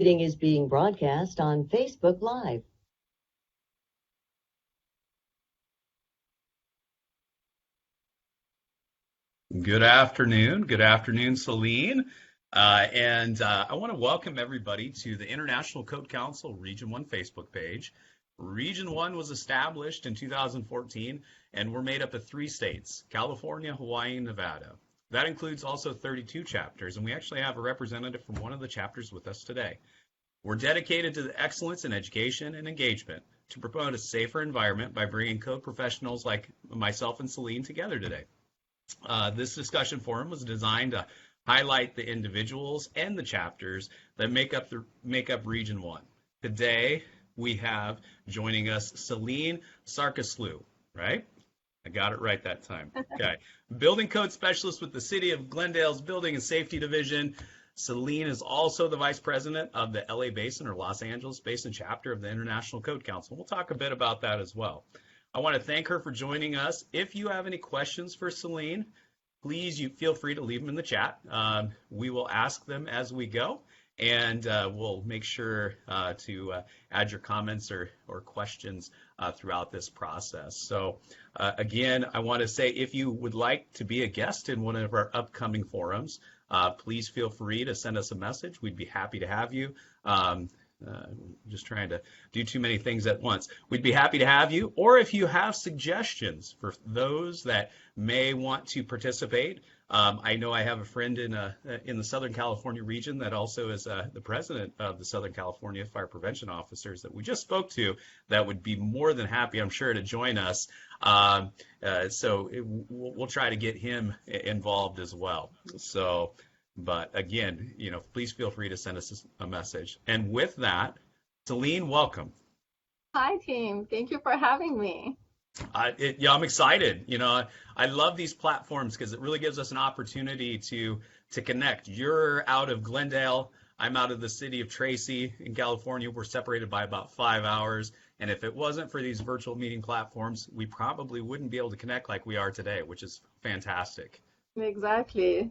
Meeting is being broadcast on Facebook Live. Good afternoon. Good afternoon, Celine. I want to welcome everybody to the International Code Council Region 1 Facebook page. Region 1 was established in 2014, and we're made up of 3 states, California, Hawaii, and Nevada. That includes also 32 chapters, and we actually have a representative from one of the chapters with us today. We're dedicated to the excellence in education and engagement to promote a safer environment by bringing code professionals like myself and Celine together today. This discussion forum was designed to highlight the individuals and the chapters that make up Region 1. Today, we have joining us Celine Sarkisloo, right? I got it right that time. Okay. Bldg Code Specialist with the City of Glendale's Building and Safety Division. Celine is also the Vice President of the LA Basin or Los Angeles Basin Chapter of the International Code Council. We'll talk a bit about that as well. I want to thank her for joining us. If you have any questions for Celine, please feel free to leave them in the chat. We will ask them as we go, and we'll make sure to add your comments or questions throughout this process. So again, I want to say if you would like to be a guest in one of our upcoming forums, please feel free to send us a message. We'd be happy to have you. Just trying to do too many things at once. We'd be happy to have you, or if you have suggestions for those that may want to participate. I know I have a friend in the Southern California region that also is the president of the Southern California Fire Prevention Officers that we just spoke to that would be more than happy, I'm sure, to join us. We'll try to get him involved as well. So. But again, please feel free to send us a message. And with that, Celine, welcome. Hi, team. Thank you for having me. I'm excited. I love these platforms because it really gives us an opportunity to connect. You're out of Glendale. I'm out of the city of Tracy in California. We're separated by about 5 hours. And if it wasn't for these virtual meeting platforms, we probably wouldn't be able to connect like we are today, which is fantastic. Exactly.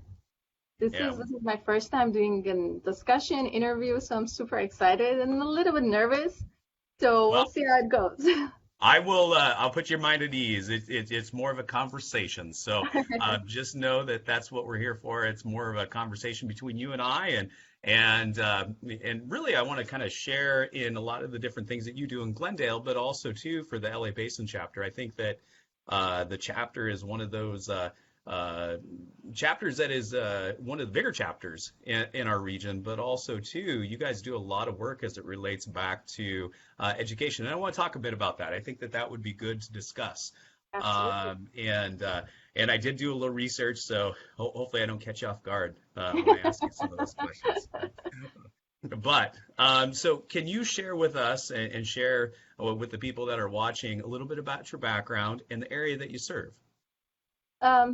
This is my first time doing a discussion interview, so I'm super excited and a little bit nervous. So we'll see how it goes. I'll put your mind at ease. It's more of a conversation. So just know that that's what we're here for. It's more of a conversation between you and I, and really I want to kind of share in a lot of the different things that you do in Glendale, but also too for the LA Basin chapter. I think that the chapter is one of those chapters that is one of the bigger chapters in our region, but also too, you guys do a lot of work as it relates back to education. And I want to talk a bit about that. I think that would be good to discuss. And I did do a little research, so hopefully I don't catch you off guard when I ask you some of those questions. But so can you share with us and share with the people that are watching a little bit about your background and the area that you serve?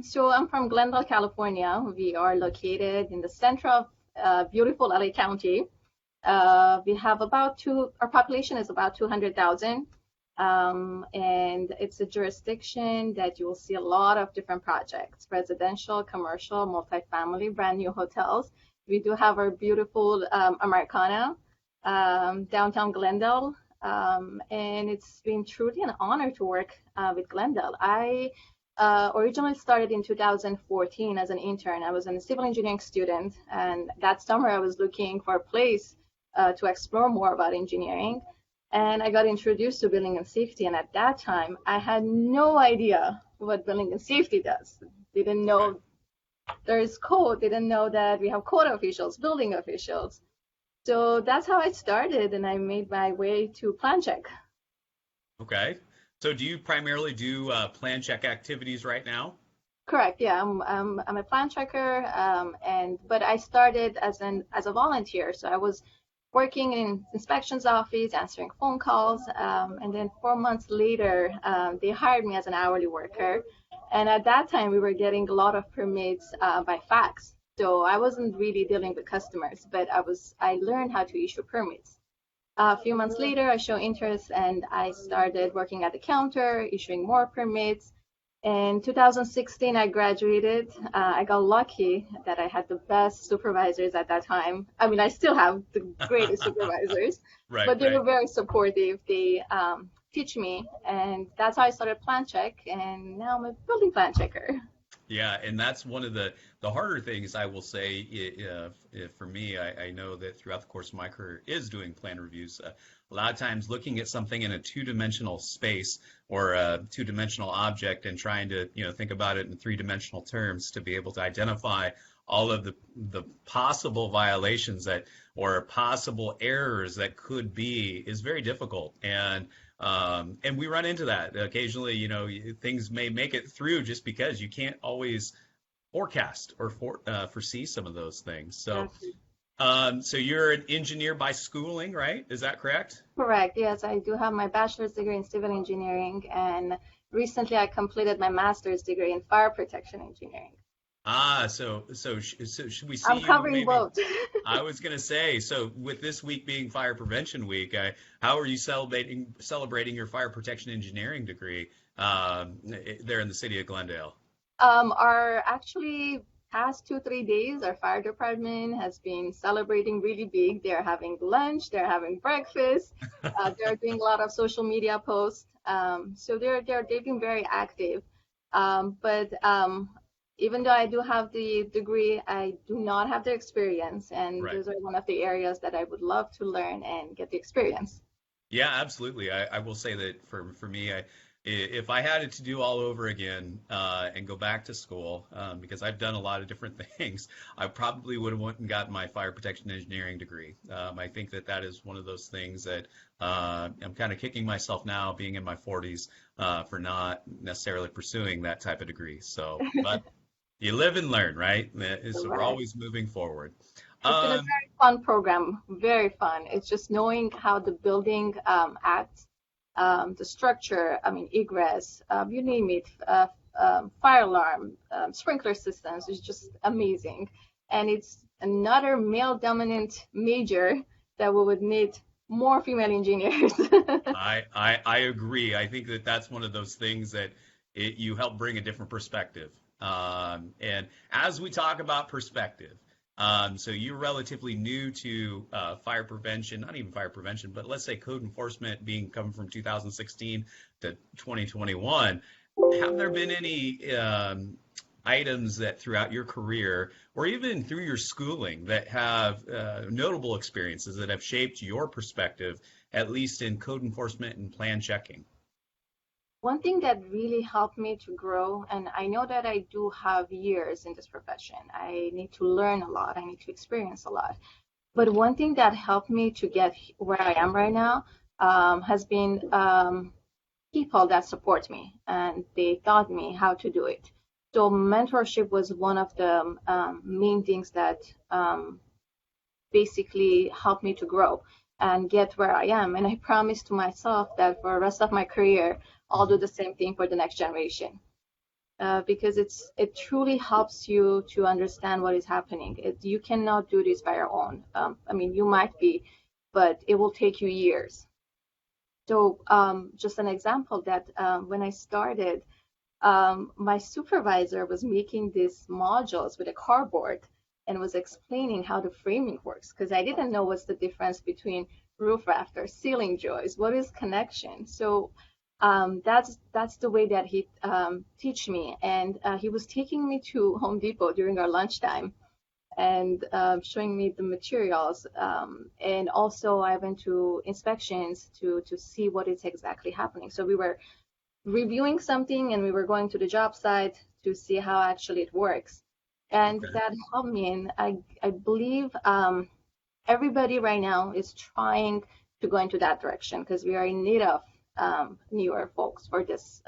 So I'm from Glendale, California. We are located in the center of beautiful LA County. We have our population is about 200,000. And it's a jurisdiction that you will see a lot of different projects, residential, commercial, multifamily, brand new hotels. We do have our beautiful Americana, downtown Glendale. And it's been truly an honor to work with Glendale. I originally started in 2014 as an intern. I was a civil engineering student, and that summer I was looking for a place to explore more about engineering, and I got introduced to building and safety. And at that time, I had no idea what building and safety does. Didn't know there is code. Didn't know that we have code officials, building officials. So that's how I started, and I made my way to plan check. Okay. So do you primarily do plan check activities right now? Correct. Yeah, I'm a plan checker, but I started as a volunteer. So I was working in inspections office, answering phone calls, and then 4 months later, they hired me as an hourly worker. And at that time, we were getting a lot of permits by fax. So I wasn't really dealing with customers, but I learned how to issue permits. A few months later, I showed interest and I started working at the counter, issuing more permits. In 2016, I graduated. I got lucky that I had the best supervisors at that time. I mean, I still have the greatest supervisors, Right, but they right. were very supportive. They teach me, and that's how I started Plan Check, and now I'm a building plan checker. Yeah, and that's one of the harder things I will say. For me, I know that throughout the course of my career is doing plan reviews. A lot of times, looking at something in a two-dimensional space or a two-dimensional object and trying to think about it in three-dimensional terms to be able to identify all of the possible violations that or possible errors that could be is very difficult. And we run into that occasionally. Things may make it through just because you can't always forecast or foresee some of those things. So, Exactly. so you're an engineer by schooling, right? Is that correct? Correct. Yes, I do have my bachelor's degree in civil engineering, and recently I completed my master's degree in fire protection engineering. So should we see I'm you covering maybe? both. I was going to say, so with this week being Fire Prevention Week, how are you celebrating your fire protection engineering degree there in the city of Glendale? Our actually past 2, 3 days, our fire department has been celebrating really big. They're having lunch, they're having breakfast, they're doing a lot of social media posts. So they've been very active. But even though I do have the degree, I do not have the experience, and Right. those are one of the areas that I would love to learn and get the experience. Yeah, absolutely. I will say that for me, if I had it to do all over again and go back to school, because I've done a lot of different things, I probably would have went and gotten my fire protection engineering degree. I think that is one of those things that I'm kind of kicking myself now, being in my 40s, for not necessarily pursuing that type of degree. So, but you live and learn, right? So we're Correct. always moving forward. It's been a Um, very fun program, very fun. It's just knowing how the building acts, the structure, I mean, egress, you name it, fire alarm, sprinkler systems is just amazing. And it's another male-dominant major that we would need more female engineers. I agree. I think that's one of those things that you help bring a different perspective. And as we talk about perspective, so you're relatively new to fire prevention, not even fire prevention, but let's say code enforcement being coming from 2016 to 2021. Have there been any items that throughout your career or even through your schooling that have notable experiences that have shaped your perspective, at least in code enforcement and plan checking? One thing that really helped me to grow, and I know that I do have years in this profession, I need to learn a lot, I need to experience a lot. But one thing that helped me to get where I am right now has been people that support me and they taught me how to do it. So mentorship was one of the main things that basically helped me to grow and get where I am. And I promised to myself that for the rest of my career, I'll do the same thing for the next generation. Because it truly helps you to understand what is happening. You cannot do this by your own. I mean, you might be, but it will take you years. So just an example that when I started, my supervisor was making these modules with a cardboard and was explaining how the framing works because I didn't know what's the difference between roof rafters, ceiling joists, what is connection. So that's the way that he teach me. And he was taking me to Home Depot during our lunchtime and showing me the materials. And also I went to inspections to see what is exactly happening. So we were reviewing something and we were going to the job site to see how actually it works. And Okay. that helped me. And I believe everybody right now is trying to go into that direction because we are in need of newer folks for this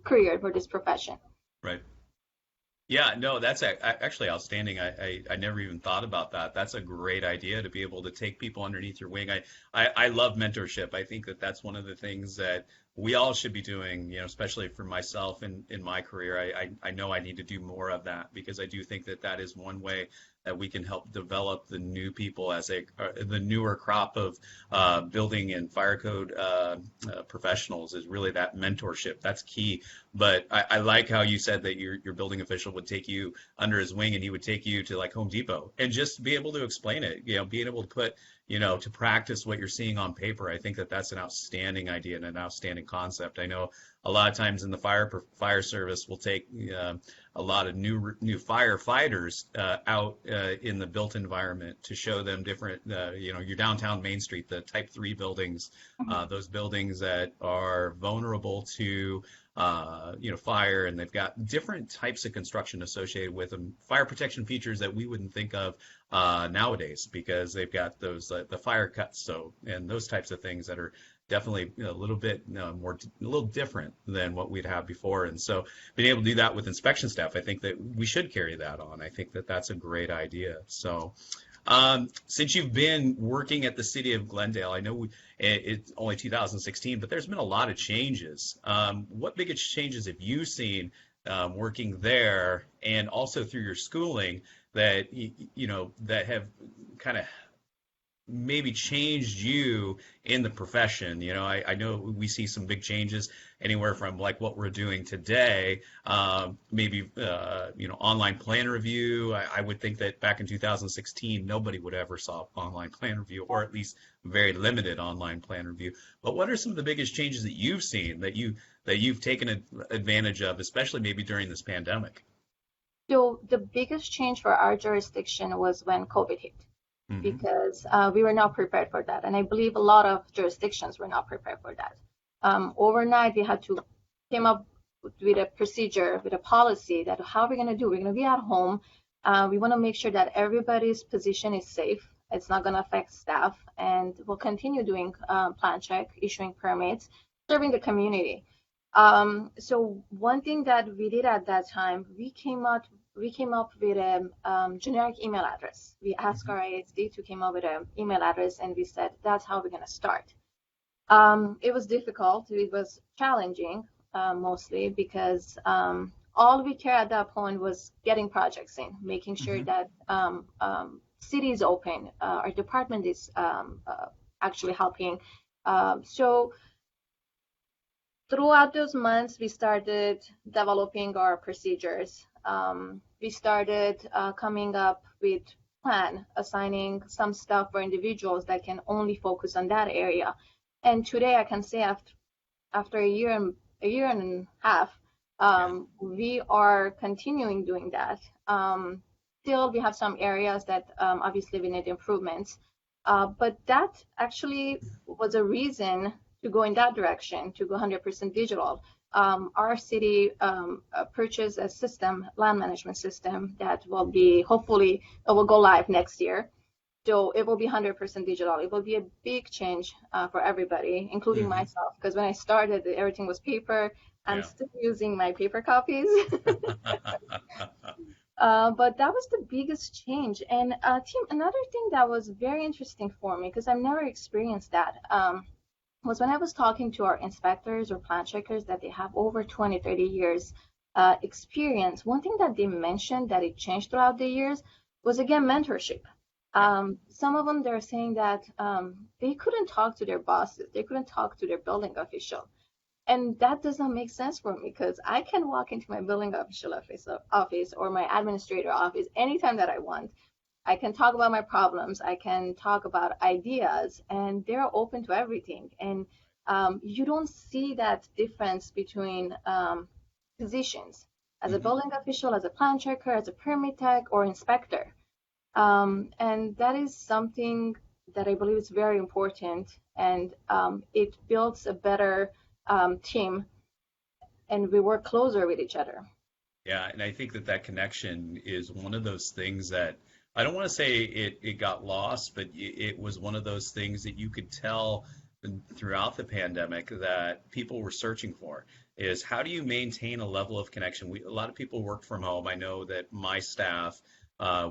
career, for this profession. Right. Yeah, no, that's actually outstanding. I never even thought about that. That's a great idea to be able to take people underneath your wing. I love mentorship. I think that's one of the things that we all should be doing, especially for myself in my career. I know I need to do more of that, because I do think that that is one way that we can help develop the new people as the newer crop of building and fire code professionals, is really that mentorship. That's key. But I like how you said that your building official would take you under his wing, and he would take you to like Home Depot and just be able to explain it, being able to put, to practice what you're seeing on paper. I think that that's an outstanding idea and an outstanding concept. I know a lot of times in the fire service, we'll take a lot of new firefighters out in the built environment to show them different, your downtown Main Street, the type 3 buildings, those buildings that are vulnerable to fire, and they've got different types of construction associated with them, fire protection features that we wouldn't think of nowadays, because they've got those the fire cuts, and those types of things that are definitely a little bit a little different than what we'd have before. And so being able to do that with inspection staff, I think that we should carry that on. I think that that's a great idea. So since you've been working at the city of Glendale, I know it's only 2016, but there's been a lot of changes. What biggest changes have you seen working there, and also through your schooling, that that have kind of maybe changed you in the profession? I know we see some big changes, anywhere from like what we're doing today, maybe online plan review. I would think that back in 2016 nobody would ever saw online plan review, or at least very limited online plan review. But what are some of the biggest changes that you've seen, that you've taken advantage of, especially maybe during this pandemic? So the biggest change for our jurisdiction was when COVID hit. Because we were not prepared for that. And I believe a lot of jurisdictions were not prepared for that. Overnight, we had to came up with a procedure, with a policy that how are we going to do? We're going to be at home. We want to make sure that everybody's position is safe. It's not going to affect staff. And we'll continue doing plan check, issuing permits, serving the community. So one thing that we did at that time, we came up with a generic email address. We asked our ISD to come up with an email address, and we said that's how we're going to start. It was difficult. It was challenging, mostly because all we cared at that point was getting projects in, making sure that city is open, our department is actually helping. So throughout those months, we started developing our procedures. We started coming up with plan, assigning some stuff for individuals that can only focus on that area. And today I can say after a year and a half, we are continuing doing that. Still, we have some areas that obviously we need improvements, but that actually was a reason to go in that direction, to go 100% digital. Our city purchased a system, land management system, that will be, hopefully, it will go live next year. So it will be 100% digital. It will be a big change for everybody, including myself, because when I started, everything was paper. I'm still using my paper copies. But that was the biggest change. And Tim, another thing that was very interesting for me, because I've never experienced that, was when I was talking to our inspectors or plan checkers that they have over 20, 30 years experience. One thing that they mentioned that it changed throughout the years was, again, mentorship. Some of them, they're saying that they couldn't talk to their bosses. They couldn't talk to their building official. And that does not make sense for me, because I can walk into my building official office or my administrator office anytime that I want. I can talk about my problems. I can talk about ideas, and they're open to everything. And you don't see that difference between positions as a building official, as a plan checker, as a permit tech, or inspector. And that is something that I believe is very important, and it builds a better team, and we work closer with each other. Yeah, and I think that connection is one of those things that, I don't want to say it got lost, but it was one of those things that you could tell throughout the pandemic that people were searching for, is how do you maintain a level of connection? A lot of people work from home. I know that my staff,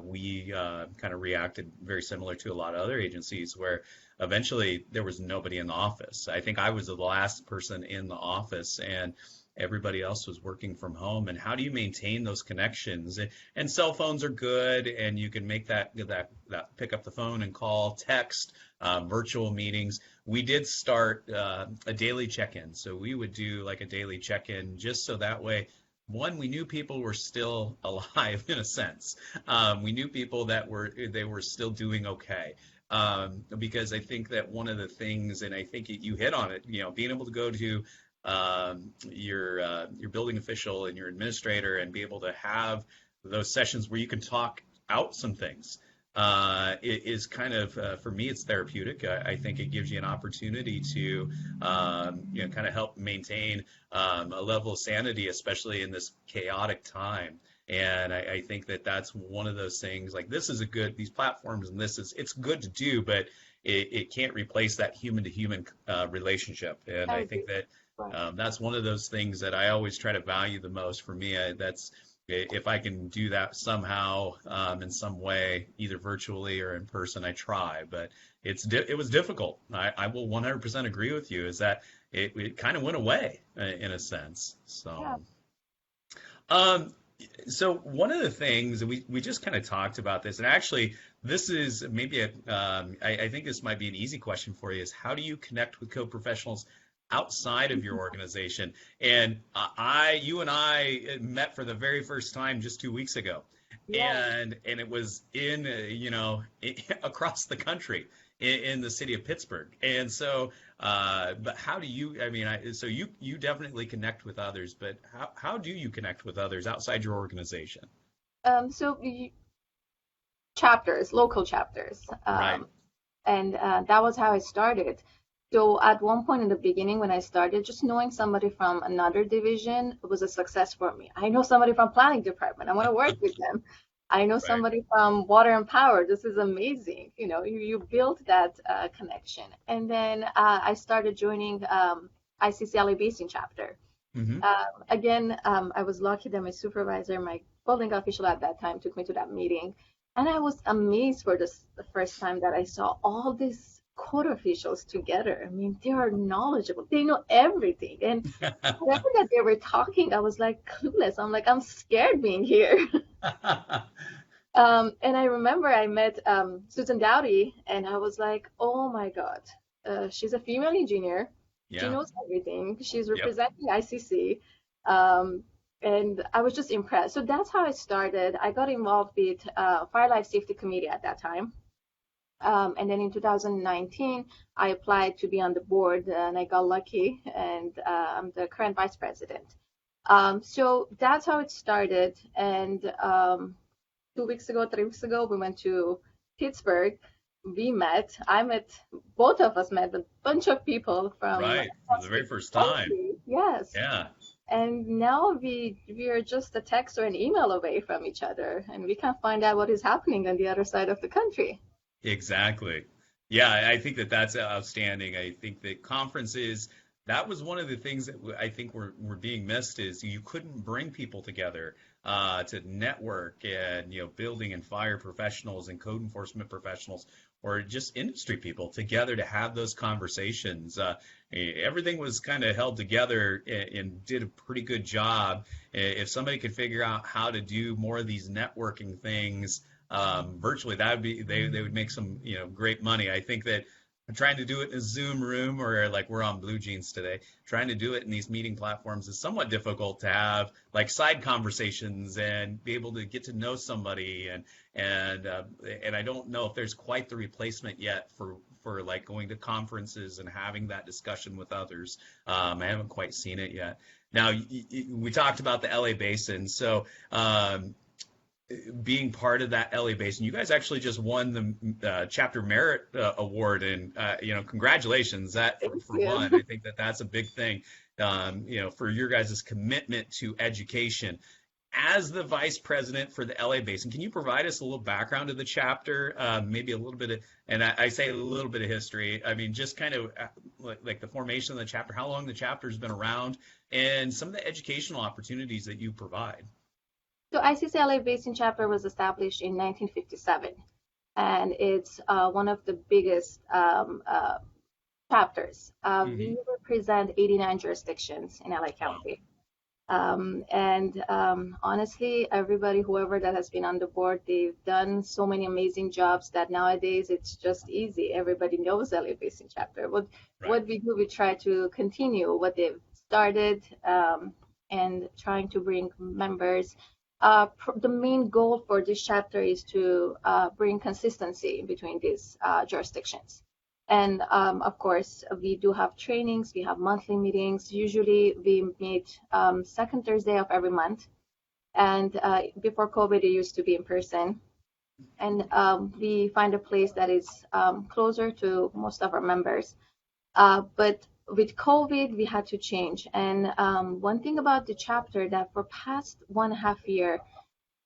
we kind of reacted very similar to a lot of other agencies where eventually there was nobody in the office. I think I was the last person in the office, and everybody else was working from home. And how do you maintain those connections? And cell phones are good, and you can make that pick up the phone and call, text, virtual meetings. We did start a daily check-in, so we would do like a daily check-in just so that way. One, we knew people were still alive in a sense. We knew people that they were still doing okay. Because I think that one of the things, and I think you hit on it, being able to go to your building official and your administrator and be able to have those sessions where you can talk out some things is kind of, for me, it's therapeutic. I think it gives you an opportunity to kind of help maintain a level of sanity, especially in this chaotic time. And I think that that's one of those things, like these platforms, and it's good to do, but it can't replace that human to human relationship. And I think that that's one of those things that I always try to value the most. For me, that's if I can do that somehow in some way, either virtually or in person, I try. But it was difficult. I will 100% agree with you, is that it kind of went away in a sense. So. Yeah. So one of the things we just kind of talked about this, and actually this is maybe I think this might be an easy question for you, is how do you connect with code professionals outside of your organization? And you and I met for the very first time just 2 weeks ago, and it was in across the country in the city of Pittsburgh. And so, but how do you? I mean, so you definitely connect with others, but how do you connect with others outside your organization? Chapters, local chapters, right. And that was how I started. So at one point in the beginning when I started, just knowing somebody from another division was a success for me. I know somebody from planning department. I want to work with them. I know somebody from water and power. This is amazing. You build that connection. And then I started joining ICC LA Basin Chapter. Mm-hmm. I was lucky that my supervisor, my building official at that time, took me to that meeting. And I was amazed for the first time that I saw all these code officials together. I mean, they are knowledgeable. They know everything. And whatever that they were talking, I was like clueless. I'm like, I'm scared being here. And I remember I met Susan Dowdy, and I was like, oh my God, she's a female engineer. Yeah. She knows everything. She's representing ICC. And I was just impressed. So that's how I started. I got involved with Fire Life Safety Committee at that time. And then in 2019, I applied to be on the board, and I got lucky, and I'm the current vice president. So that's how it started. And 3 weeks ago, we went to Pittsburgh. We met. Both of us met a bunch of people from for the very first time. Yes. Yeah. And now we are just a text or an email away from each other, and we can find out what is happening on the other side of the country. Exactly. Yeah, I think that that's outstanding. I think that conferences, that was one of the things that I think were being missed, is you couldn't bring people together to network, and building and fire professionals and code enforcement professionals, or just industry people together to have those conversations. Everything was kind of held together and did a pretty good job. If somebody could figure out how to do more of these networking things virtually, that would be they would make some great money. I think that trying to do it in a Zoom room, or like we're on Blue Jeans today, trying to do it in these meeting platforms is somewhat difficult to have like side conversations and be able to get to know somebody. And I don't know if there's quite the replacement yet for like going to conferences and having that discussion with others. I haven't quite seen it yet. Now, we talked about the LA Basin. So being part of that LA Basin, you guys actually just won the Chapter Merit Award, and congratulations. That for one, I think that's a big thing. For your guys' commitment to education. As the vice president for the LA Basin, can you provide us a little background of the chapter, maybe a little bit of, and I say a little bit of history, I mean, just kind of like the formation of the chapter, how long the chapter's been around, and some of the educational opportunities that you provide? So ICC LA Basin Chapter was established in 1957, and it's one of the biggest chapters. We represent 89 jurisdictions in LA County. Honestly, everybody, whoever that has been on the board, they've done so many amazing jobs that nowadays it's just easy. Everybody knows LA Basin Chapter. What we do, we try to continue what they've started and trying to bring members. The main goal for this chapter is to bring consistency between these jurisdictions. And of course, we do have trainings, we have monthly meetings. Usually we meet second Thursday of every month. And before COVID, it used to be in person. And we find a place that is closer to most of our members. But with COVID, we had to change. And one thing about the chapter that for past 1.5 years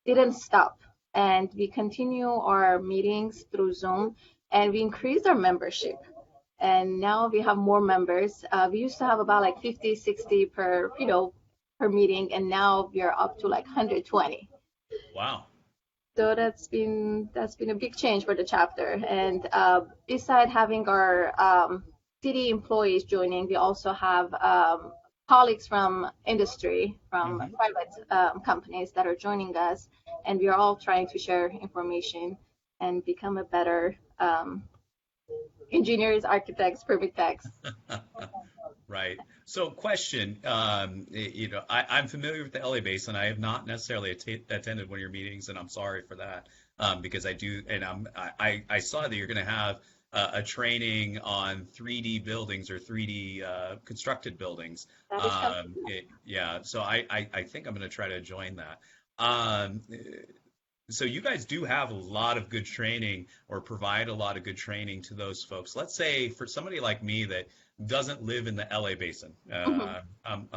didn't stop. And we continue our meetings through Zoom. And we increased our membership, and now we have more members. We used to have about like 50, 60 per meeting, and now we are up to like 120. Wow. So that's been a big change for the chapter. And besides having our city employees joining, we also have colleagues from industry, from private companies that are joining us, and we are all trying to share information and become a better engineers, architects, permit techs. Right. So question, I'm familiar with the LA Basin. I have not necessarily attended one of your meetings, and I'm sorry for that because I do, and I saw that you're going to have a training on 3D buildings or 3D constructed buildings. So I think I'm going to try to join that. So you guys do have a lot of good training or provide a lot of good training to those folks. Let's say for somebody like me that doesn't live in the LA Basin, I'm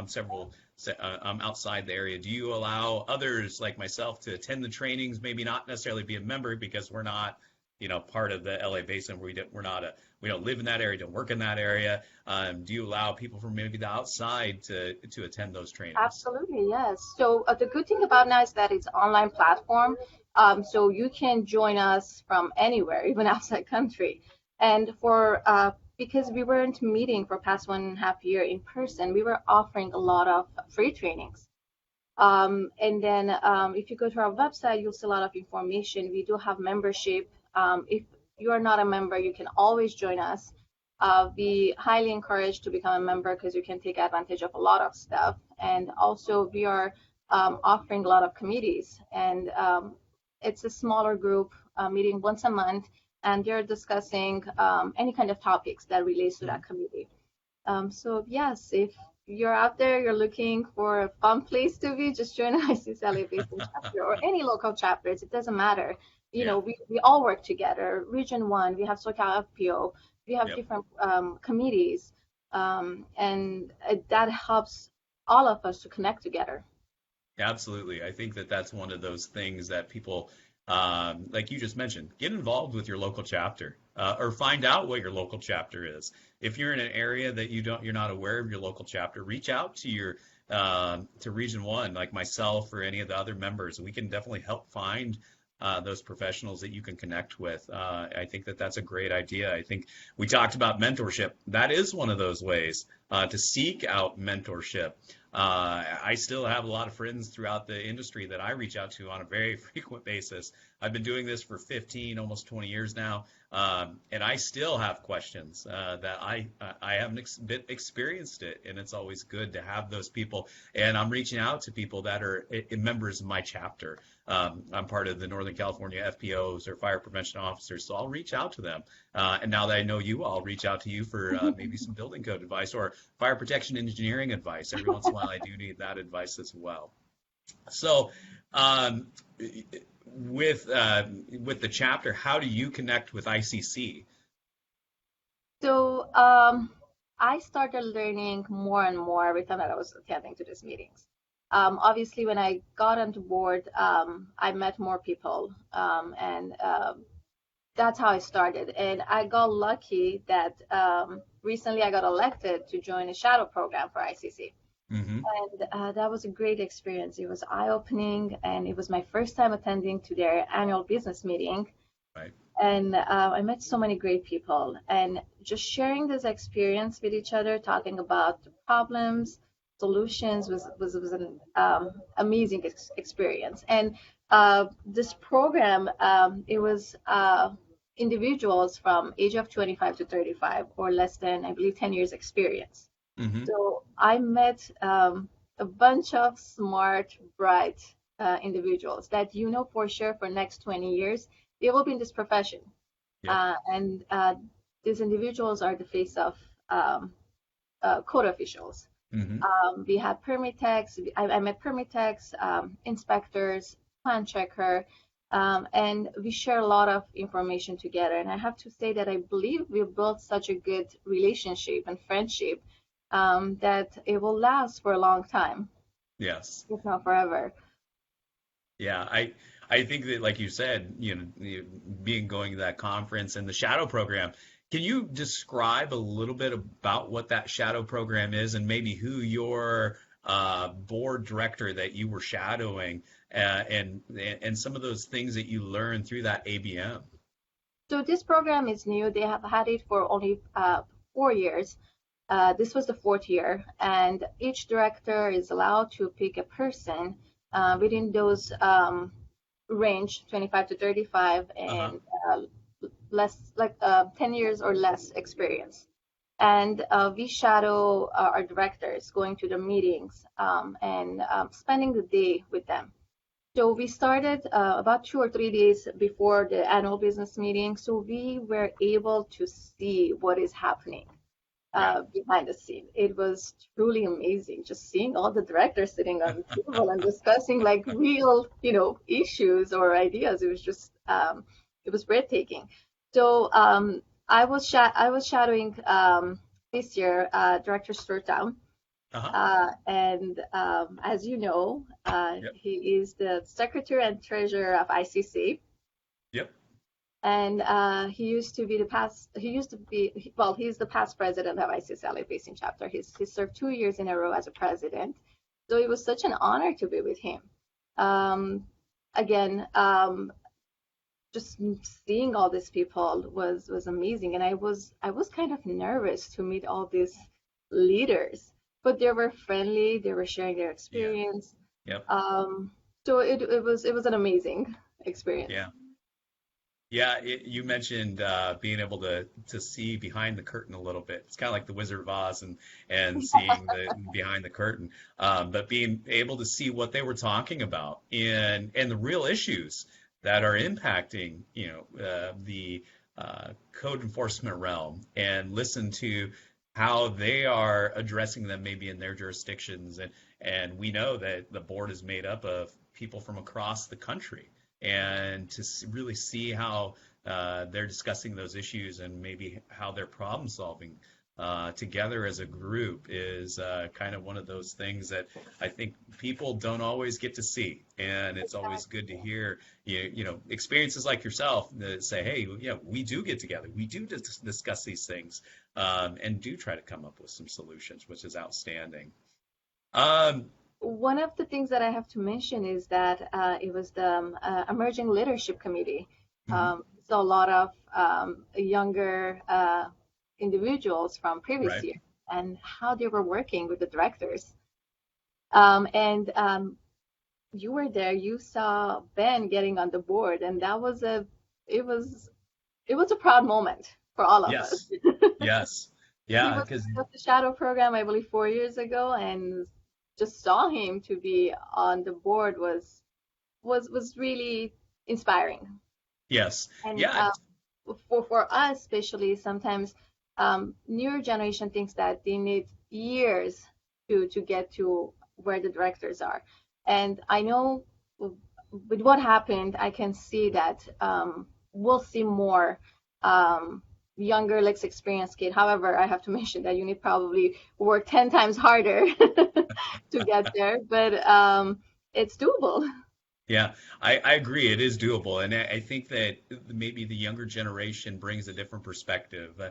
outside the area. Do you allow others like myself to attend the trainings, maybe not necessarily be a member because we're not, part of the LA Basin? We don't live in that area, don't work in that area. Do you allow people from maybe the outside to attend those trainings? Absolutely, yes. So the good thing about now is that it's an online platform. So you can join us from anywhere, even outside country. And for because we weren't meeting for past 1.5 years in person, we were offering a lot of free trainings. And then if you go to our website, you'll see a lot of information. We do have membership. If you are not a member, you can always join us. We highly encourage to become a member because you can take advantage of a lot of stuff. And also we are offering a lot of committees, and it's a smaller group meeting once a month, and they're discussing any kind of topics that relates to that committee. So yes, if you're out there, you're looking for a fun place to be, just join ICC LA Basin Chapter or any local chapters. It doesn't matter. We all work together. Region 1, we have SoCal FPO, we have different committees, and that helps all of us to connect together. Absolutely. I think that that's one of those things that people, like you just mentioned, get involved with your local chapter or find out what your local chapter is. If you're in an area that you're not aware of your local chapter, reach out to your to Region 1, like myself or any of the other members. We can definitely help find those professionals that you can connect with. I think that that's a great idea. I think we talked about mentorship. That is one of those ways to seek out mentorship. I still have a lot of friends throughout the industry that I reach out to on a very frequent basis. I've been doing this for 15, almost 20 years now, and I still have questions that I haven't experienced it, and it's always good to have those people. And I'm reaching out to people that are members of my chapter. I'm part of the Northern California FPOs or fire prevention officers, so I'll reach out to them. And now that I know you, I'll reach out to you for maybe some building code advice or fire protection engineering advice. Every once in a while, I do need that advice as well. So with the chapter, how do you connect with ICC? So I started learning more and more every time that I was attending to these meetings. Obviously, when I got on board, I met more people, and that's how I started. And I got lucky that recently I got elected to join a shadow program for ICC. Mm-hmm. And that was a great experience. It was eye-opening, and it was my first time attending to their annual business meeting. Right. And I met so many great people, and just sharing this experience with each other, talking about the problems, solutions was an amazing experience. And this program, it was individuals from age of 25 to 35 or less than, I believe, 10 years experience. Mm-hmm. So I met a bunch of smart, bright individuals that for sure for next 20 years they will be in this profession. Yep. And these individuals are the face of code officials. Mm-hmm. We had permit techs. I met permit techs, inspectors, plan checker, and we share a lot of information together. And I have to say that I believe we built such a good relationship and friendship that it will last for a long time, Yes. if not forever. Yeah, I think that, like you said, going to that conference and the shadow program, can you describe a little bit about what that shadow program is and maybe who your board director that you were shadowing and some of those things that you learned through that ABM? So this program is new. They have had it for only 4 years. This was the 4th year, and each director is allowed to pick a person within those range, 25 to 35, and less, like 10 years or less experience. And we shadow our directors, going to the meetings and spending the day with them. So we started about 2 or 3 days before the annual business meeting, so we were able to see what is happening behind the scene. It was truly amazing just seeing all the directors sitting on the table and discussing like real, issues or ideas. It was just, it was breathtaking. So I was shadowing this year Director Sturtown. And as you know, he is the Secretary and Treasurer of ICC. Yep. And he's the past president of ICC LA Basin Chapter. He served 2 years in a row as a president. So it was such an honor to be with him. Just seeing all these people was amazing. And I was kind of nervous to meet all these leaders, but they were friendly. They were sharing their experience. Yeah. Yep. So it was an amazing experience. Yeah. Yeah, you mentioned being able to see behind the curtain a little bit. It's kind of like the Wizard of Oz and seeing behind the curtain, but being able to see what they were talking about and the real issues that are impacting the code enforcement realm, and listen to how they are addressing them maybe in their jurisdictions. And we know that the board is made up of people from across the country. And to really see how they're discussing those issues and maybe how they're problem solving together as a group is kind of one of those things that I think people don't always get to see. And it's always good to hear, experiences like yourself that say, hey, we do get together. We do discuss these things and do try to come up with some solutions, which is outstanding. One of the things that I have to mention is that it was the Emerging Leadership Committee. So a lot of younger individuals from previous year and how they were working with the directors. And you were there. You saw Ben getting on the board, and it was a proud moment for all of us. Yes. Yeah. Because the shadow program, I believe, 4 years ago, and just saw him to be on the board was really inspiring. Yes. And for us, especially, sometimes newer generation thinks that they need years to get to where the directors are. And I know with what happened, I can see that we'll see more younger, less experienced kid. However, I have to mention that you need probably work 10 times harder to get there, but it's doable. Yeah, I agree. It is doable, and I think that maybe the younger generation brings a different perspective.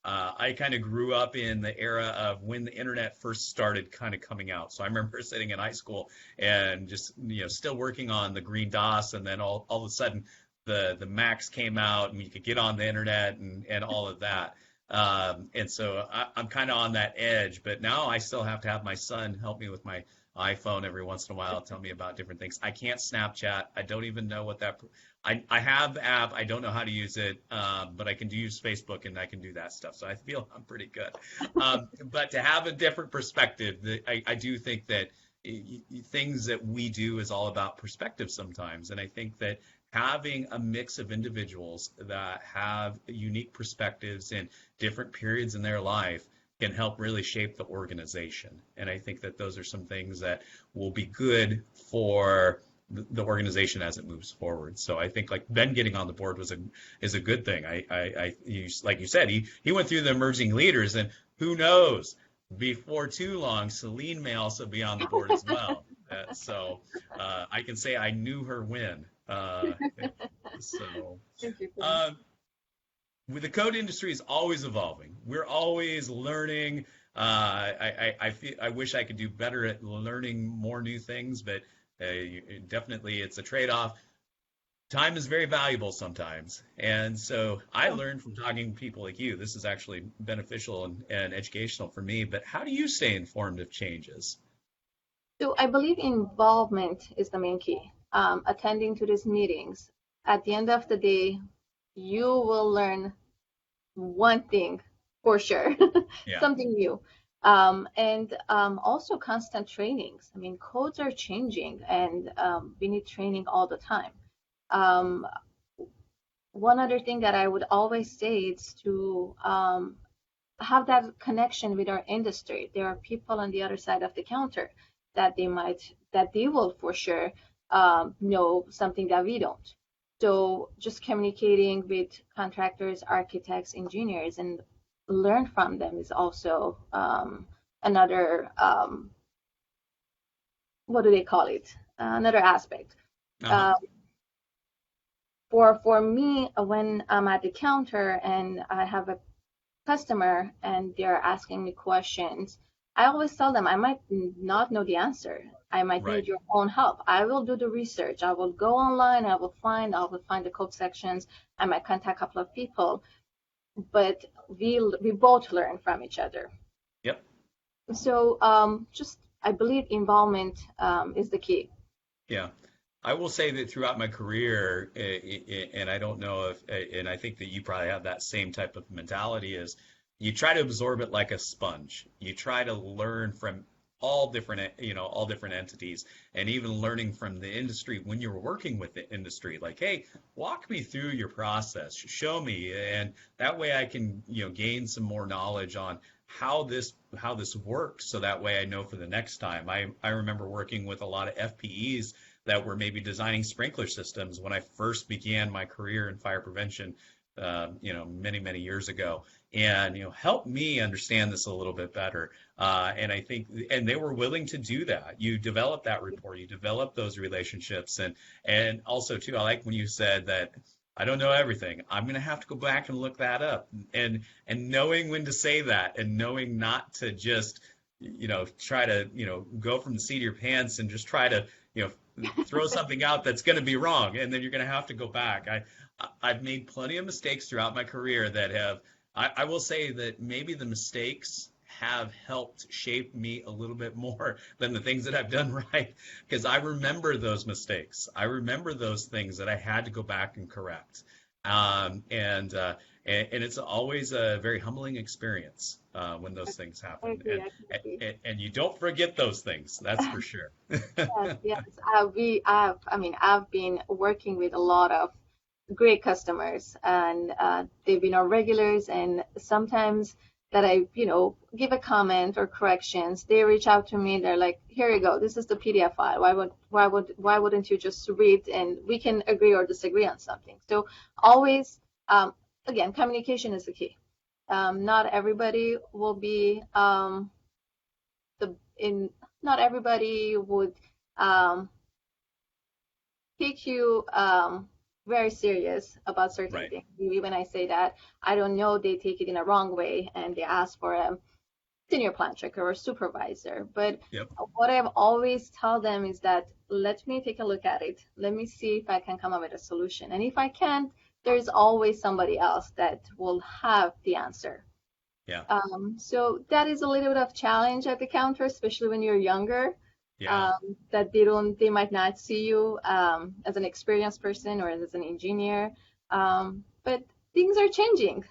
I kind of grew up in the era of when the internet first started kind of coming out. So I remember sitting in high school and just still working on the green DOS, and then all of a sudden the Macs came out, and you could get on the internet and all of that. And so I'm kind of on that edge, but now I still have to have my son help me with my iPhone every once in a while, tell me about different things. I can't Snapchat. I don't even know what that. I have the app. I don't know how to use it, but I can use Facebook and I can do that stuff. So I feel I'm pretty good. But to have a different perspective, I do think that things that we do is all about perspective sometimes, and I think that having a mix of individuals that have unique perspectives in different periods in their life can help really shape the organization. And I think that those are some things that will be good for the organization as it moves forward. So I think like Ben getting on the board is a good thing. Like you said, he went through the emerging leaders, and who knows, before too long, Celine may also be on the board as well. So I can say I knew her when. So. Thank you. With the code industry is always evolving. We're always learning. I wish I could do better at learning more new things, but definitely it's a trade-off. Time is very valuable sometimes, and so I learned from talking to people like you. This is actually beneficial and educational for me. But how do you stay informed of changes? So I believe involvement is the main key. Attending to these meetings. At the end of the day, you will learn one thing for sure, Yeah. something new. And also constant trainings. I mean, codes are changing and we need training all the time. One other thing that I would always say is to have that connection with our industry. There are people on the other side of the counter that they will for sure know something that we don't. So just communicating with contractors, architects, engineers, and learn from them is also another, what do they call it? Another aspect. Uh-huh. For me, when I'm at the counter and I have a customer and they're asking me questions, I always tell them I might not know the answer. I might Right. need your own help. I will do the research. I will go online. I will find the code sections. I might contact a couple of people, but we both learn from each other. Yep. So just I believe involvement is the key. Yeah. I will say that throughout my career, and I don't know if, and I think that you probably have that same type of mentality, is you try to absorb it like a sponge. You try to learn from all different entities, and even learning from the industry when you're working with the industry. Like, hey, walk me through your process, show me, and that way I can, gain some more knowledge on how this works, so that way I know for the next time. I remember working with a lot of FPEs that were maybe designing sprinkler systems when I first began my career in fire prevention, many years ago, and helped me understand this a little bit better. And I think, and they were willing to do that. You develop that rapport, you develop those relationships, and also too, I like when you said that I don't know everything. I'm going to have to go back and look that up, and knowing when to say that, and knowing not to just try to go from the seat of your pants and just try to throw something out that's going to be wrong, and then you're going to have to go back. I've made plenty of mistakes throughout my career that have, I will say that maybe the mistakes have helped shape me a little bit more than the things that I've done right, because I remember those mistakes. I remember those things that I had to go back and correct. And it's always a very humbling experience when those things I happen. agree. I agree. And you don't forget those things, that's for sure. Yes. I've been working with a lot of great customers, and they've been our regulars. And sometimes that I, give a comment or corrections, they reach out to me. They're like, "Here you go. This is the PDF file. Why wouldn't you just read and we can agree or disagree on something?" So always, again, communication is the key. Not everybody will be not everybody would take you very serious about certain Right. things. Maybe when I say that, I don't know, they take it in a wrong way and they ask for a senior plant checker or supervisor. But Yep. what I've always tell them is that let me take a look at it. Let me see if I can come up with a solution. And if I can't, there's always somebody else that will have the answer. Yeah. So that is a little bit of challenge at the counter, especially when you're younger. Yeah. That they might not see you as an experienced person or as an engineer. But things are changing.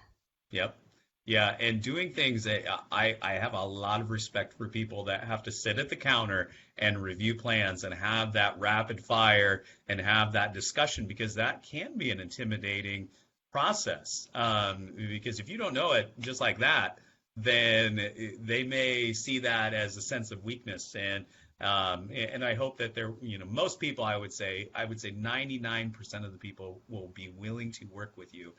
Yep. Yeah, and doing things that I have a lot of respect for people that have to sit at the counter and review plans and have that rapid fire and have that discussion, because that can be an intimidating process. Because if you don't know it just like that, then they may see that as a sense of weakness. And I hope that most people, I would say 99% of the people will be willing to work with you.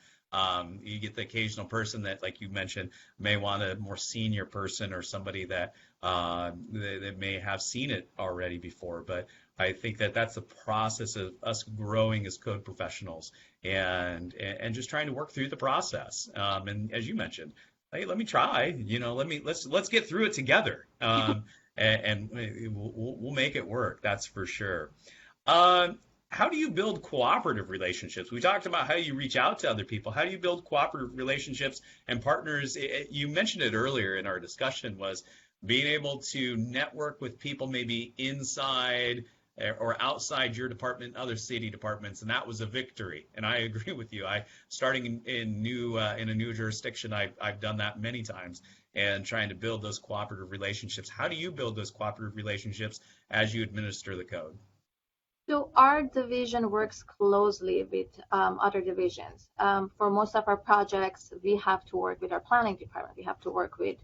You get the occasional person that, like you mentioned, may want a more senior person or somebody that may have seen it already before. But I think that that's the process of us growing as code professionals and just trying to work through the process. And as you mentioned, hey, let me try. Let's get through it together. And we'll make it work. That's for sure. How do you build cooperative relationships? We talked about how you reach out to other people. How do you build cooperative relationships and partners? You mentioned it earlier in our discussion, was being able to network with people maybe inside or outside your department, other city departments, and that was a victory. And I agree with you. Starting in a new jurisdiction, I've done that many times, and trying to build those cooperative relationships. How do you build those cooperative relationships as you administer the code? So our division works closely with other divisions. For most of our projects, we have to work with our planning department. We have to work with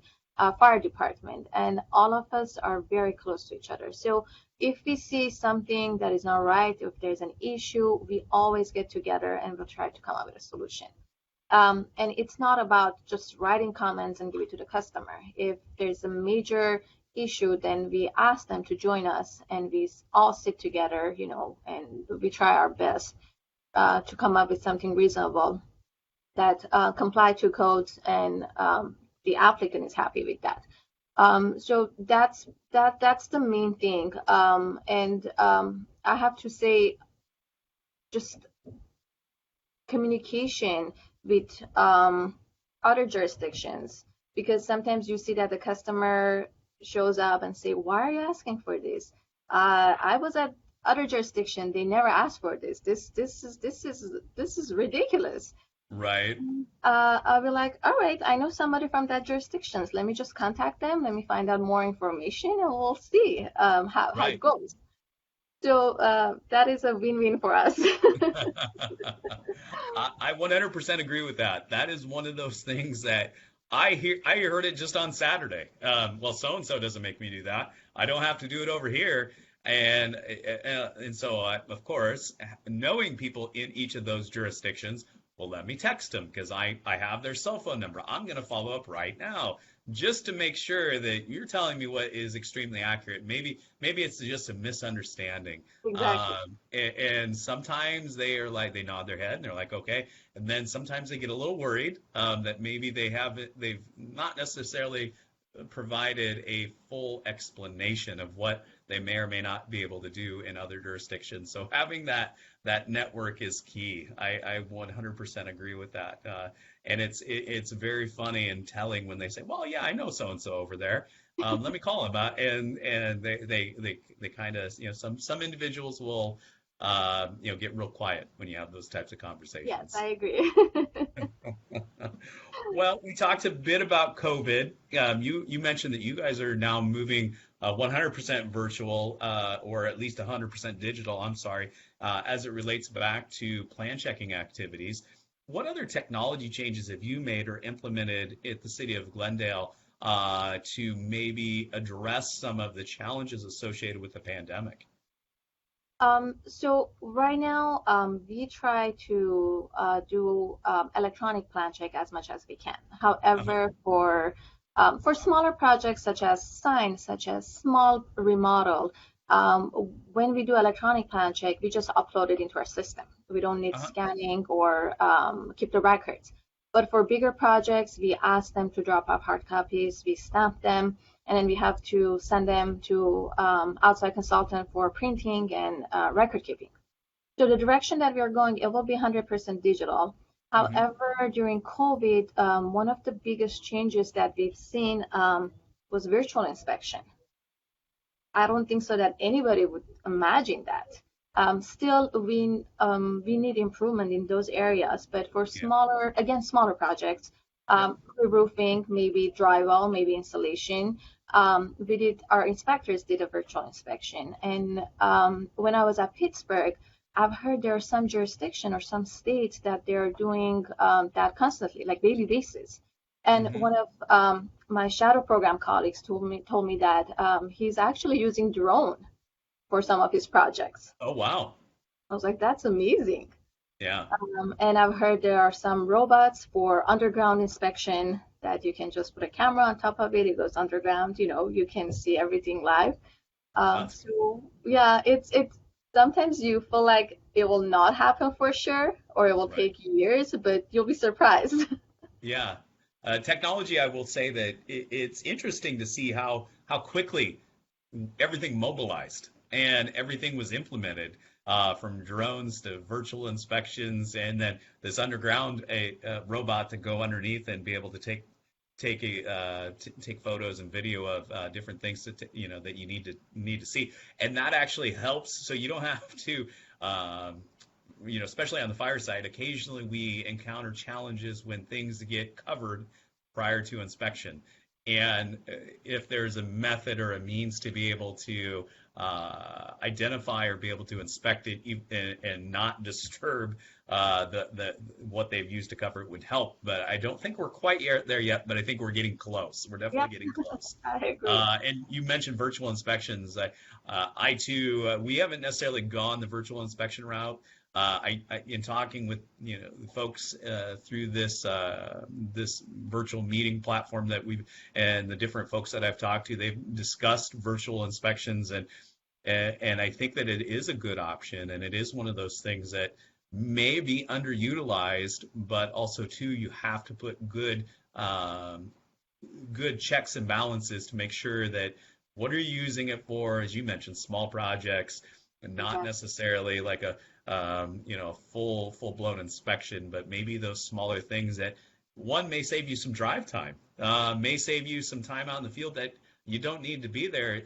fire department, and all of us are very close to each other. So if we see something that is not right, if there's an issue, we always get together and we'll try to come up with a solution. And it's not about just writing comments and give it to the customer. If there's a major issue, then we ask them to join us and we all sit together, and we try our best to come up with something reasonable that comply to codes, and the applicant is happy with that. So that's the main thing. And I have to say, just communication with other jurisdictions, because sometimes you see that the customer shows up and say, why are you asking for this? I was at other jurisdiction, they never asked for this. This is ridiculous. Right. I'll be like, all right, I know somebody from that jurisdictions. Let me just contact them. Let me find out more information, and we'll see how it goes. So that is a win-win for us. I 100% agree with that. That is one of those things that I heard it just on Saturday. Well, so-and-so doesn't make me do that. I don't have to do it over here. And so, of course, knowing people in each of those jurisdictions, well, let me text them, because I have their cell phone number. I'm going to follow up right now just to make sure that you're telling me what is extremely accurate. Maybe it's just a misunderstanding. Exactly. And sometimes they nod their head and they're like, okay. And then sometimes they get a little worried that maybe they've not necessarily provided a full explanation of what they may or may not be able to do in other jurisdictions. So having that network is key. I 100% agree with that. And it's very funny and telling when they say, well, yeah, I know so-and-so over there. Let me call him. And they kind of, some individuals will, get real quiet when you have those types of conversations. Yes, I agree. Well, we talked a bit about COVID. You mentioned that you guys are now moving 100% virtual, or at least 100% digital, as it relates back to plan checking activities. What other technology changes have you made or implemented at the city of Glendale to maybe address some of the challenges associated with the pandemic? So right now, we try to do electronic plan check as much as we can. However, for smaller projects such as signs, such as small remodel, When we do electronic plan check, we just upload it into our system. We don't need Uh-huh. scanning or keep the records. But for bigger projects, we ask them to drop off hard copies, we stamp them, and then we have to send them to outside consultant for printing and record keeping. So the direction that we are going, it will be 100% digital. Hmm. However, during COVID, one of the biggest changes that we've seen was virtual inspection. I don't think so that anybody would imagine that. Still, we need improvement in those areas, but for Yeah. smaller projects, Yep. roofing, maybe drywall, maybe insulation. Our inspectors did a virtual inspection, and when I was at Pittsburgh, I've heard there are some jurisdiction or some states that they're doing that constantly, like daily basis. And Hmm. one of my shadow program colleagues told me that he's actually using drone for some of his projects. Oh, wow. I was like, that's amazing. Yeah. And I've heard there are some robots for underground inspection that you can just put a camera on top of it. It goes underground. You can see everything live. That's So yeah, it's sometimes you feel like it will not happen for sure, or it will right. take years, but you'll be surprised. Yeah. Technology, I will say that it's interesting to see how quickly everything mobilized and everything was implemented, from drones to virtual inspections, and then this underground a robot to go underneath and be able to take photos and video of different things that you need to see, and that actually helps. So you don't have to. Especially on the fire side, occasionally we encounter challenges when things get covered prior to inspection. And if there's a method or a means to be able to identify or be able to inspect it and not disturb what they've used to cover it would help. But I don't think we're quite there yet, but I think we're getting close. We're Yeah, definitely getting close. I agree. And you mentioned virtual inspections. I too, we haven't necessarily gone the virtual inspection route. In talking with folks through this virtual meeting platform and the different folks that I've talked to, they've discussed virtual inspections, and I think that it is a good option, and it is one of those things that may be underutilized, but also too you have to put good checks and balances to make sure that what are you using it for, as you mentioned, small projects, and not Yeah. necessarily like a full blown inspection, but maybe those smaller things that one may save you some drive time, may save you some time out in the field that you don't need to be there,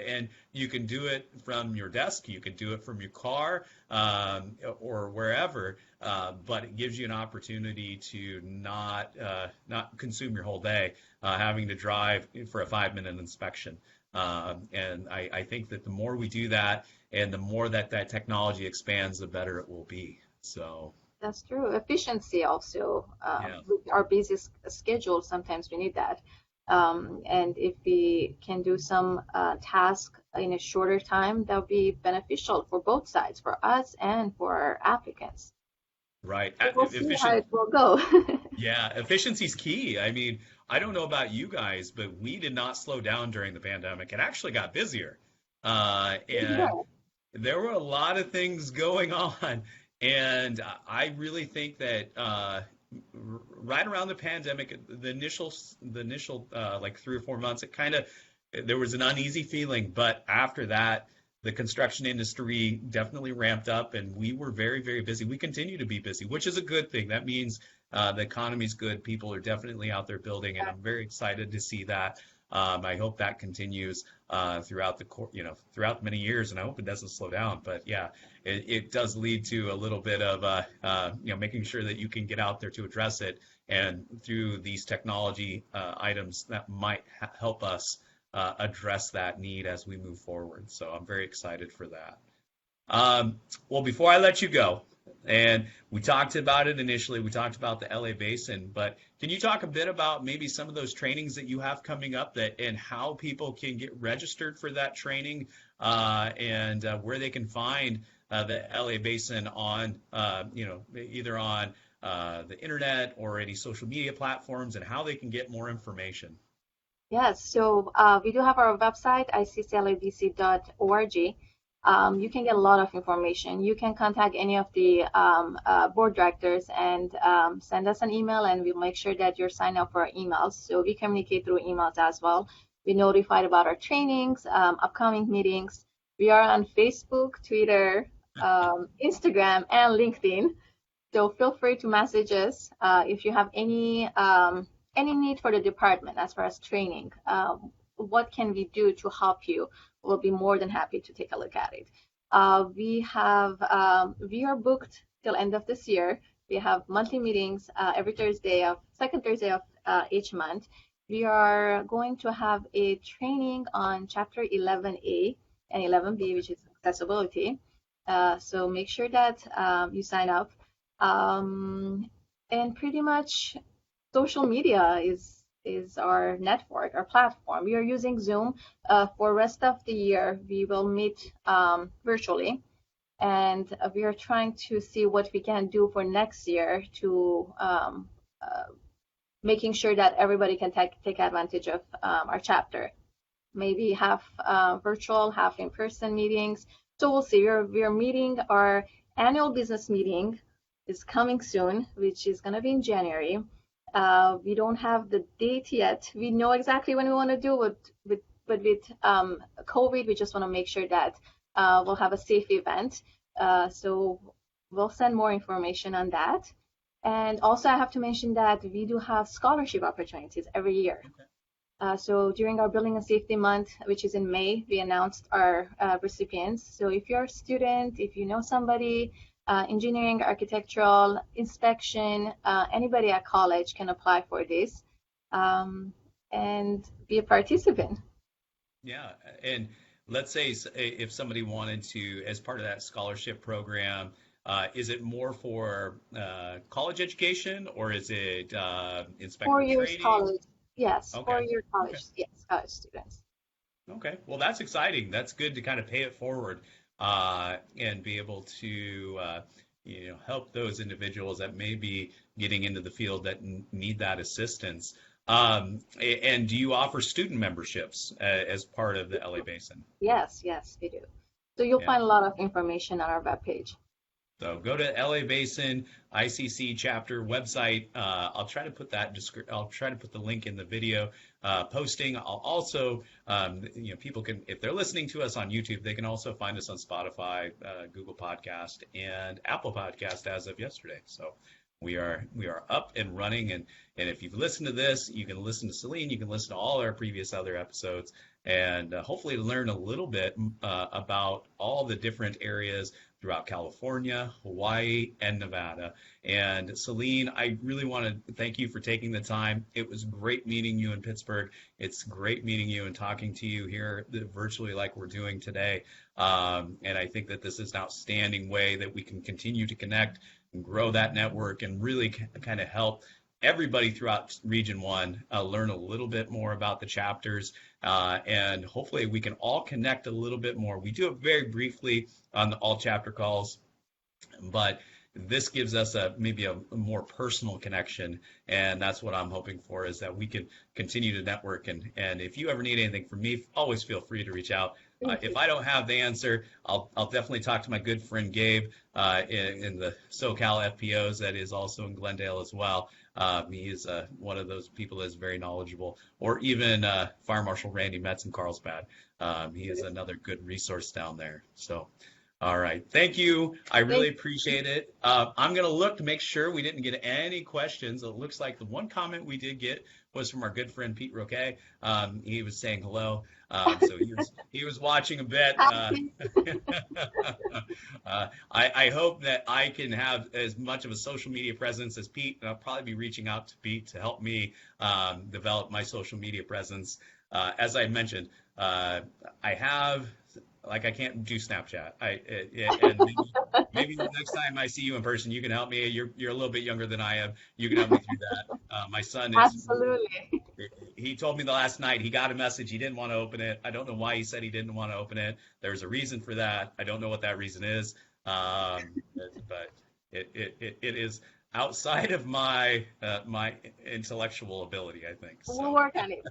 and you can do it from your desk, you can do it from your car, or wherever, but it gives you an opportunity to not consume your whole day having to drive for a 5-minute inspection. And I think that the more we do that, and the more that technology expands, the better it will be. So That's true. Efficiency also. yeah, With our busy schedule, sometimes we need that. And if we can do some task in a shorter time, that would be beneficial for both sides, for us and for our applicants. right. So we'll see how it will go. Yeah, efficiency is key. I mean, I don't know about you guys, but we did not slow down during the pandemic. It actually got busier. And Yeah. there were a lot of things going on. And I really think that right around the pandemic, the initial like 3 or 4 months, there was an uneasy feeling. But after that, the construction industry definitely ramped up, and we were very, very busy. We continue to be busy, which is a good thing. That means the economy's good. People are definitely out there building, and I'm very excited to see that. I hope that continues throughout many years, and I hope it doesn't slow down. But yeah, it does lead to a little bit of making sure that you can get out there to address it, and through these technology items that might help us address that need as we move forward. So I'm very excited for that. Well, before I let you go, and we talked about it initially, we talked about the LA Basin, but can you talk a bit about maybe some of those trainings that you have coming up, and how people can get registered for that training, and where they can find the LA Basin on, either on the internet or any social media platforms, and how they can get more information? Yes, so we do have our website, icclabc.org. You can get a lot of information. You can contact any of the board directors and send us an email, and we'll make sure that you're signed up for our emails. So we communicate through emails as well. We're notified about our trainings, upcoming meetings. We are on Facebook, Twitter, Instagram, and LinkedIn. So feel free to message us if you have any need for the department as far as training. What can we do to help you? We'll be more than happy to take a look at it. We are booked till end of this year. We have monthly meetings every second Thursday of each month. We are going to have a training on Chapter 11A and 11B, which is accessibility. So make sure that you sign up. And pretty much social media is our network, our platform. We are using Zoom for rest of the year. We will meet virtually, and we are trying to see what we can do for next year to making sure that everybody can take advantage of our chapter. Maybe half virtual, half in-person meetings. So we'll see. We are meeting. Our annual business meeting is coming soon, which is going to be in January. We don't have the date yet. We know exactly when we want to do it, but with COVID, we just want to make sure that we'll have a safe event. So we'll send more information on that. And also, I have to mention that we do have scholarship opportunities every year. Okay. So during our Building and Safety Month, which is in May, we announced our recipients. So if you're a student, if you know somebody, engineering, architectural, inspection, anybody at college can apply for this and be a participant. Yeah, and let's say if somebody wanted to, as part of that scholarship program, is it more for college education, or is it inspector 4 years training? College, yes. Okay. 4-year college, Okay. Yes, college students. Okay, well, that's exciting. That's good to kind of pay it forward and be able to help those individuals that may be getting into the field that need that assistance. And do you offer student memberships as part of the LA Basin? Yes, we do. So you'll find a lot of information on our webpage. So go to LA Basin ICC Chapter website. I'll try to put the link in the video posting. I'll also, people can, if they're listening to us on YouTube, they can also find us on Spotify, Google Podcast, and Apple Podcast as of yesterday. So we are up and running, and if you've listened to this, you can listen to Celine, you can listen to all our previous other episodes, and hopefully learn a little bit about all the different areas throughout California, Hawaii, and Nevada. And Celine, I really want to thank you for taking the time. It was great meeting you in Pittsburgh. It's great meeting you and talking to you here virtually like we're doing today. And I think that this is an outstanding way that we can continue to connect and grow that network and really kind of help everybody throughout Region 1 learn a little bit more about the chapters, and hopefully we can all connect a little bit more. We do it very briefly on the all chapter calls, but this gives us maybe a more personal connection, and that's what I'm hoping for, is that we can continue to network. And if you ever need anything from me, always feel free to reach out. If I don't have the answer, I'll definitely talk to my good friend Gabe in the SoCal FPOs that is also in Glendale as well. He is one of those people that is very knowledgeable, or even Fire Marshal Randy Metz in Carlsbad. He is another good resource down there. So, all right. Thank you. I really appreciate it. I'm going to look to make sure we didn't get any questions. It looks like the one comment we did get was from our good friend Pete Roquet. He was saying hello. So he was watching a bit. I hope that I can have as much of a social media presence as Pete, and I'll probably be reaching out to Pete to help me develop my social media presence. As I mentioned, I can't do Snapchat. And maybe the next time I see you in person, you can help me. You're a little bit younger than I am. You can help me through that. My son is. Absolutely. He told me the last night he got a message. He didn't want to open it. I don't know why he said he didn't want to open it. There's a reason for that. I don't know what that reason is. But it is. outside of my my intellectual ability, I think. So. We'll work on it.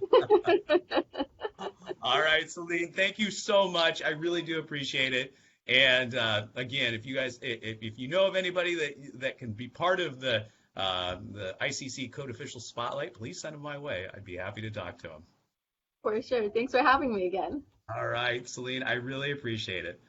All right, Celine, thank you so much. I really do appreciate it. And again, if you guys, if you know of anybody that can be part of the ICC Code Official Spotlight, please send them my way. I'd be happy to talk to them. For sure. Thanks for having me again. All right, Celine, I really appreciate it.